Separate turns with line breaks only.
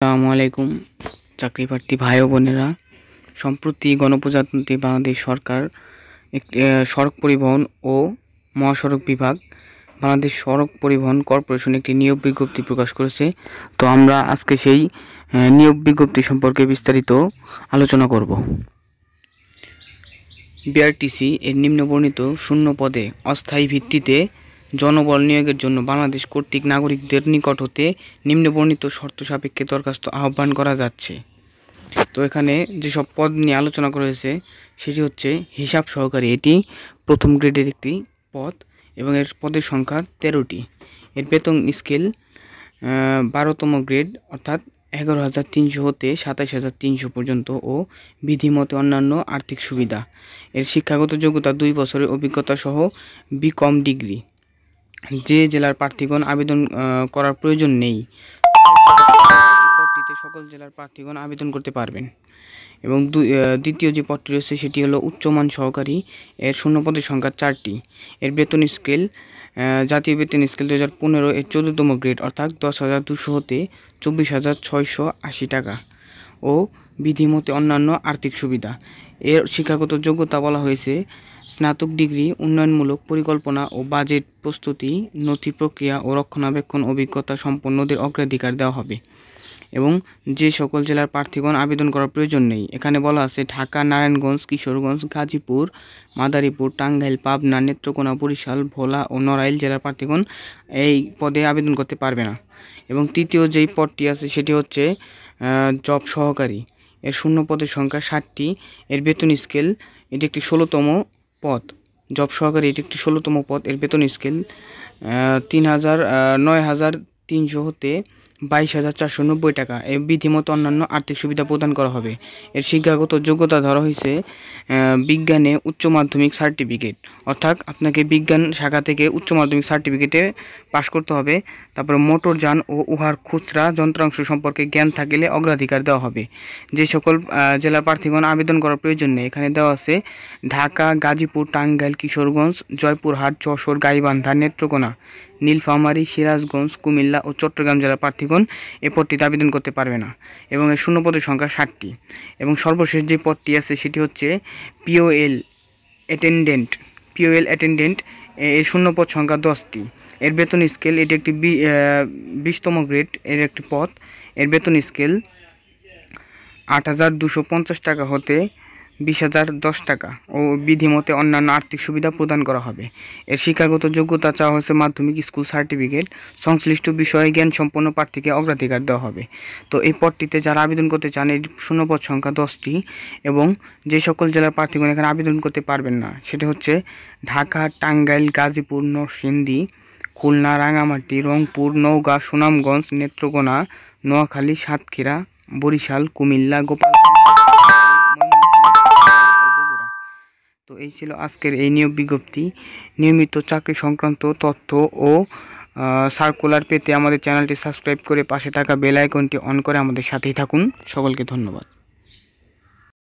আসসালামু আলাইকুম চাকরি প্রার্থী ভাই ও বোনেরা। সম্প্রতি গণপ্রজাতন্ত্রী বাংলাদেশ সরকার একটি সড়ক পরিবহন ও মহাসড়ক বিভাগ বাংলাদেশ সড়ক পরিবহন কর্পোরেশন একটি নিয়োগ বিজ্ঞপ্তি প্রকাশ করেছে। তো আমরা আজকে সেই নিয়োগ বিজ্ঞপ্তি সম্পর্কে বিস্তারিত আলোচনা করব। বিআরটিসি এর নিম্নবর্ণিত শূন্য পদে অস্থায়ী ভিত্তিতে জনবল নিয়োগের জন্য বাংলাদেশ কর্তৃক নাগরিকদের নিকট হতে নিম্নবর্ণিত শর্ত সাপেক্ষে দরখাস্ত আহ্বান করা যাচ্ছে। তো এখানে যেসব পদ নিয়ে আলোচনা করা হয়েছে সেটি হচ্ছে হিসাব সহকারী। এটি প্রথম গ্রেডের একটি পদ এবং এর পদের সংখ্যা 13টি। এর বেতন স্কেল 12তম গ্রেড অর্থাৎ 11,300 হতে 27,300 পর্যন্ত ও বিধিমতে অন্যান্য আর্থিক সুবিধা। এর শিক্ষাগত যোগ্যতা 2 বছরের অভিজ্ঞতা সহ বিকম ডিগ্রি। যে জেলার প্রার্থীগণ আবেদন করার প্রয়োজন নেই, পদটিতে সকল জেলার প্রার্থীগণ আবেদন করতে পারবেন। এবং দ্বিতীয় যে পদটি রয়েছে সেটি হলো উচ্চমান সহকারী। এর শূন্যপদের সংখ্যা 4টি। এর বেতন স্কেল জাতীয় বেতন স্কেল 2015 এর 14তম গ্রেড অর্থাৎ 10,200 হতে 24,680 টাকা ও বিধিমতে অন্যান্য আর্থিক সুবিধা। এর শিক্ষাগত যোগ্যতা বলা হয়েছে স্নাতক ডিগ্রি, উন্নয়নমূলক পরিকল্পনা ও বাজেট প্রস্তুতি, নথি প্রক্রিয়া ও রক্ষণাবেক্ষণ অভিজ্ঞতা সম্পন্নদের অগ্রাধিকার দেওয়া হবে। এবং যে সকল জেলার প্রার্থীগণ আবেদন করার প্রয়োজন নেই, এখানে বলা আছে ঢাকা, নারায়ণগঞ্জ, কিশোরগঞ্জ, গাজীপুর, মাদারীপুর, টাঙ্গাইল, পাবনা, নেত্রকোনা, বরিশাল, ভোলা ও নড়াইল জেলার প্রার্থীগণ এই পদে আবেদন করতে পারবে না। এবং তৃতীয় যেই পদটি আছে সেটি হচ্ছে জব সহকারী। এর শূন্য পদের সংখ্যা 60টি। এর বেতন স্কেল এটি একটি 16তম পদ। জব সহকারী এটি একটি 16তম পদ। এর বেতন স্কেল 9,300 হতে 22,490 টাকা। এর বিধিমতো অন্যান্য আর্থিক সুবিধা প্রদান করা হবে। এর শিক্ষাগত যোগ্যতা ধরা হয়েছে বিজ্ঞানে উচ্চ মাধ্যমিক সার্টিফিকেট, অর্থাৎ আপনাকে বিজ্ঞান শাখা থেকে উচ্চ মাধ্যমিক সার্টিফিকেটে পাশ করতে হবে। তারপরে মোটরযান ও উহার খুচরা যন্ত্রাংশ সম্পর্কে জ্ঞান থাকলে অগ্রাধিকার দেওয়া হবে। যে সকল জেলার প্রার্থীগণ আবেদন করার প্রয়োজন নেই, এখানে দেওয়া আছে ঢাকা, গাজীপুর, টাঙ্গাইল, কিশোরগঞ্জ, জয়পুরহাট, যশোর, গাইবান্ধা, নেত্রকোনা, নীলফামারী, সিরাজগঞ্জ, কুমিল্লা ও চট্টগ্রাম জেলার প্রার্থীগণ এই পদটিতে আবেদন করতে পারবে না। এবং এর শূন্যপদের সংখ্যা 60টি। এবং সর্বশেষ যে পদটি আছে সেটি হচ্ছে পিওএল অ্যাটেন্ডেন্ট। এর শূন্যপদ সংখ্যা 10টি। এর বেতন স্কেল এটি একটি 20তম গ্রেড এর একটি পদ। এর বেতন স্কেল 8,250 টাকা হতে 20,010 টাকা ও বিধিমতে অন্যান্য আর্থিক সুবিধা প্রদান করা হবে। এর শিক্ষাগত যোগ্যতা চাওয়া হয়েছে মাধ্যমিক স্কুল সার্টিফিকেট। সংশ্লিষ্ট বিষয়ে জ্ঞান সম্পন্ন প্রার্থীকে অগ্রাধিকার দেওয়া হবে। তো এই পদটিতে যারা আবেদন করতে চান এর শূন্যপদ সংখ্যা 10টি। এবং যে সকল জেলার প্রার্থীগণ এখানে আবেদন করতে পারবেন না সেটা হচ্ছে ঢাকা, টাঙ্গাইল, গাজীপুর, নরসিংদী, খুলনা, রাঙামাটি, রংপুর, নওগাঁ, সুনামগঞ্জ, নেত্রকোনা, নোয়াখালী, সাতক্ষীরা, বরিশাল, কুমিল্লা, গোপালগঞ্জ। তো এই ছিল আজকের এই নিয়োগ বিজ্ঞপ্তি। নিয়মিত চাকরি সংক্রান্ত তথ্য ও সার্কুলার পেতে আমাদের চ্যানেলটি সাবস্ক্রাইব করে পাশে থাকা বেল আইকনটি অন করে আমাদের সাথেই থাকুন। সকলকে ধন্যবাদ।